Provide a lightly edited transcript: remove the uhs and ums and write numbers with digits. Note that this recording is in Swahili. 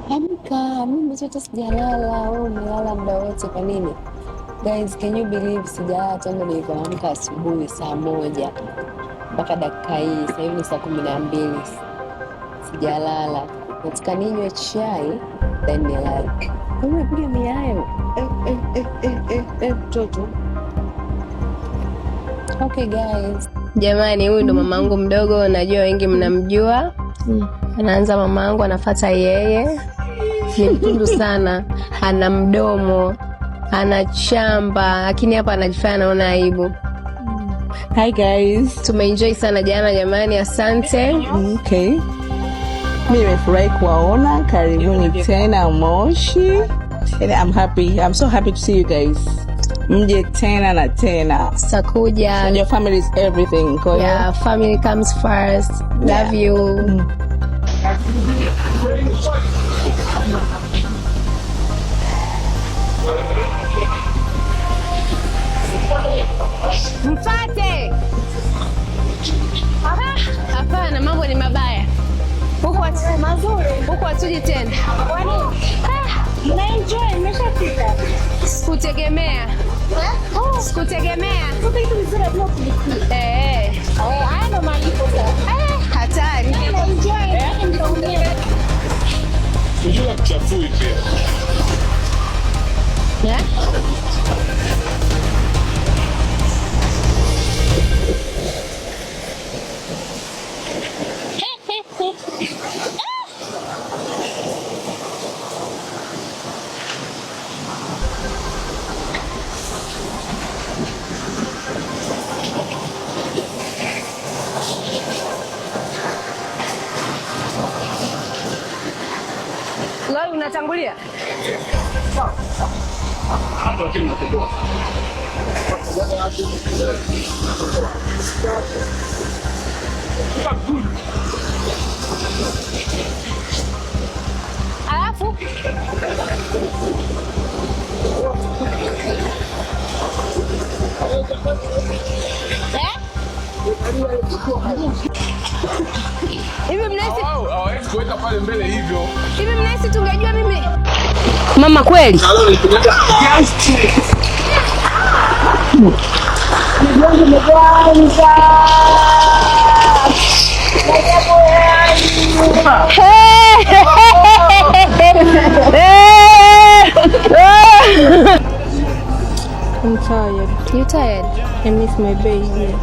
Amka, mimi zote sijalala. Wewe umelala muda wote kwa nini? Guys, can you believe sijalala tangu nilipoamka asubuhi saa 1 mpaka dakika hii. Sasa hivi ni saa 12. Sijalala. Nataka ninywe chai then nilale. Wewe piga miayo. Mtoto. Okay guys. Jamani, huyu ndo mamangu mdogo, najua wengi mnamjua. Anaanza mamangu, anafuata yeye. Ni mtundu sana, ana mdomo, ana chamba, lakini hapa anajifanya anaona aibu. Hi guys. Tumeenjoy sana jana jamani, asante. Okay. Mimi nimefurahi kuwaona, karibuni tena Moshi. And I'm so happy to see you guys. Mje tena na tena. Sakuja. And your family is everything. Yeah, family comes first. Love you. Mfate. Hapana, mambo ni mabaya. Huko mazuri. Huko atuji tena. Kwa nini? Na enjoy, nimeshafika. Sikutegemea. Sikutegemea. Sasa hizo nzuri bila kulipia. Haya ndo malipo sasa. Hatari. Enjoy, ndio mwenyewe. Unajua kuchafui pia. Leo unatangulia? Hapo kimi natoka. Alafu hivi mnahisi hawezi kuweka pale mbele hivyo. Hivi mnahisi tungejua mimi mama kweli? I'm tired. You tired? I miss my baby.